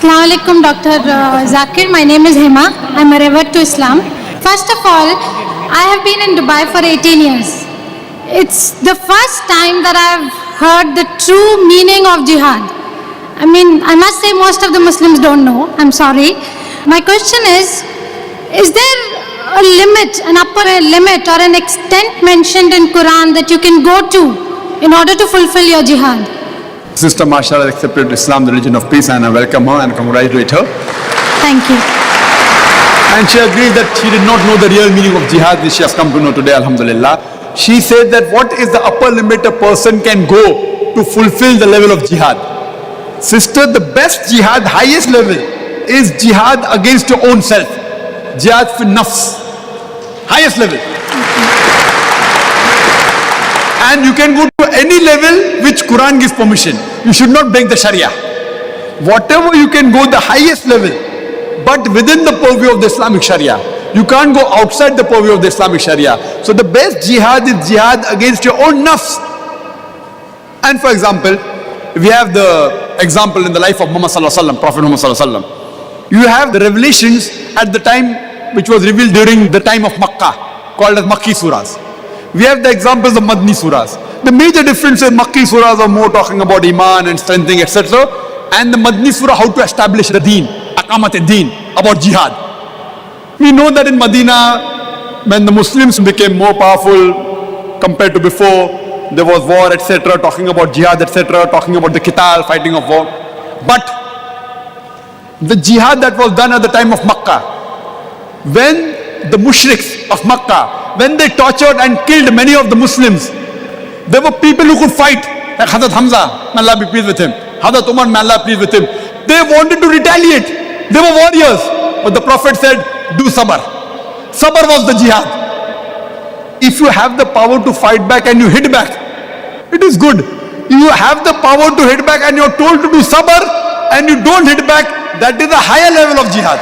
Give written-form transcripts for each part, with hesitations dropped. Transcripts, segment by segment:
Assalamu alaikum, Dr. Zakir. My name is Hema. I'm a revert to Islam. First of all, I have been in Dubai for 18 years. It's the first time that I've heard the true meaning of jihad. I mean, I must say most of the Muslims don't know. I'm sorry. My question is there a limit, an upper limit or an extent mentioned in Quran that you can go to in order to fulfill your jihad? Sister Mashallah accepted Islam, the religion of peace, and I welcome her and congratulate her. Thank you. And she agreed that she did not know the real meaning of jihad, which she has come to know today, alhamdulillah. She said that what is the upper limit a person can go to fulfill the level of jihad? Sister, the best jihad, highest level, is jihad against your own self. Jihad fi nafs. Highest level. And you can go to any level which Quran gives permission. You should not break the Sharia. Whatever you can go the highest level, but within the purview of the Islamic Sharia. You can't go outside the purview of the Islamic Sharia. So the best jihad is jihad against your own nafs. And for example, we have the example in the life of Muhammad Sallallahu Alaihi Wasallam, Prophet Muhammad Sallallahu Alaihi Wasallam. You have the revelations at the time which was revealed during the time of Makkah, called as Makki surahs. We have the examples of Madni surahs. The major difference is Makki surahs are more talking about Iman and strengthening, etc. And the Madni surah, how to establish the deen, Aqamat al-Deen, about jihad. We know that in Medina, when the Muslims became more powerful compared to before, there was war, etc., talking about jihad, etc., talking about the qital, fighting of war. But the jihad that was done at the time of Makkah, when the mushriks of Makkah, when they tortured and killed many of the Muslims, there were people who could fight, like Hazrat Hamza, may Allah be pleased with him, Hazrat Umar, may Allah be pleased with him. They wanted to retaliate. They were warriors. But the Prophet said, do sabr. Sabr was the jihad. If you have the power to fight back and you hit back, it is good. If you have the power to hit back and you're told to do sabr and you don't hit back, that is a higher level of jihad.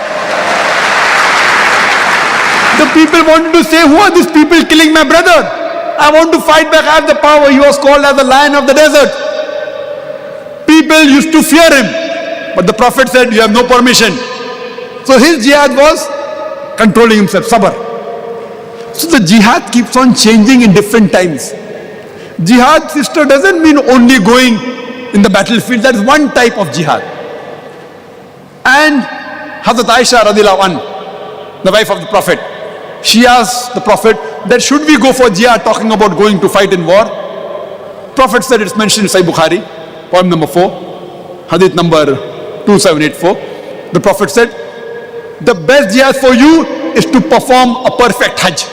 The people wanted to say, who are these people killing my brother? I want to fight back, I have the power. He was called as the lion of the desert. People used to fear him. But the Prophet said, you have no permission. So his jihad was controlling himself, sabr. So the jihad keeps on changing in different times. Jihad, sister, doesn't mean only going in the battlefield. That is one type of jihad. And Hazrat Aisha radiallahu anha, the wife of the Prophet, she asked the Prophet that should we go for jihad, talking about going to fight in war. Prophet said, it's mentioned in Sahih Bukhari, poem number 4, hadith number 2784. The Prophet said, the best jihad for you is to perform a perfect Hajj.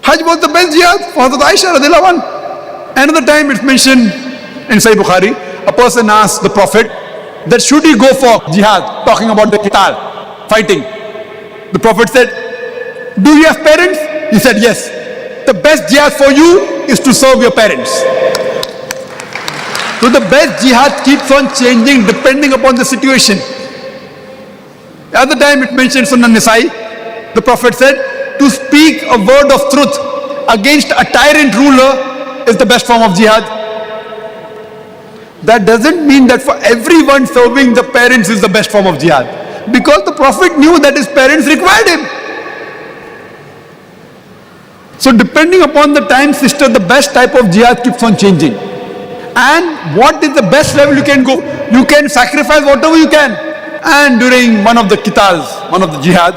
Hajj was the best jihad for Hazrat Aisha radiallahu anha. Another time it's mentioned in Sahih Bukhari, a person asked the Prophet that should he go for jihad, talking about the qital, fighting. The Prophet said, do you have parents? He said, yes. The best jihad for you is to serve your parents. So the best jihad keeps on changing depending upon the situation. The other time it mentioned Sunan Nisai, the Prophet said, to speak a word of truth against a tyrant ruler is the best form of jihad. That doesn't mean that for everyone serving the parents is the best form of jihad. Because the Prophet knew that his parents required him. So depending upon the time, sister, the best type of jihad keeps on changing. And what is the best level you can go? You can sacrifice whatever you can. And during one of the qitals, one of the jihad,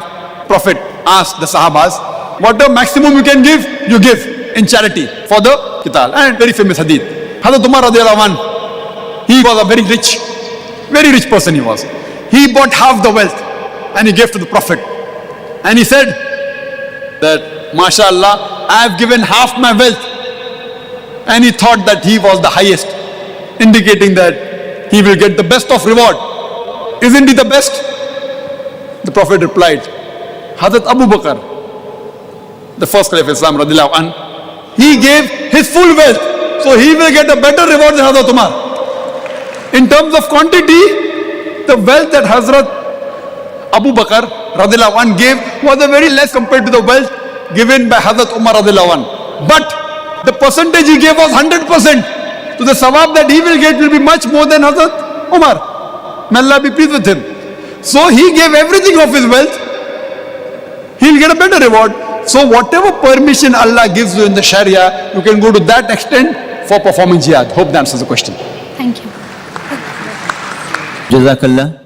Prophet asked the Sahabas, whatever maximum you can give, you give in charity for the qital. And very famous hadith. Hazrat Umar radiallahu anhu, he was a very rich person he was. He bought half the wealth and he gave to the Prophet. And he said that, MashaAllah, I have given half my wealth. And he thought that he was the highest, indicating that he will get the best of reward. Isn't he the best? The Prophet replied, Hazrat Abu Bakr, the first Caliph of Islam, radiallahu anh, he gave his full wealth, so he will get a better reward than Hazrat Umar. In terms of quantity, the wealth that Hazrat Abu Bakr radiallahu anh gave was a very less compared to the wealth given by Hazrat Umar radiallahu anh. But the percentage he gave was 100%. So the sawab that he will get will be much more than Hazrat Umar. May Allah be pleased with him. So he gave everything of his wealth. He'll get a better reward. So whatever permission Allah gives you in the Sharia, you can go to that extent for performing jihad. Hope that answers the question. Thank you. Jazakallah.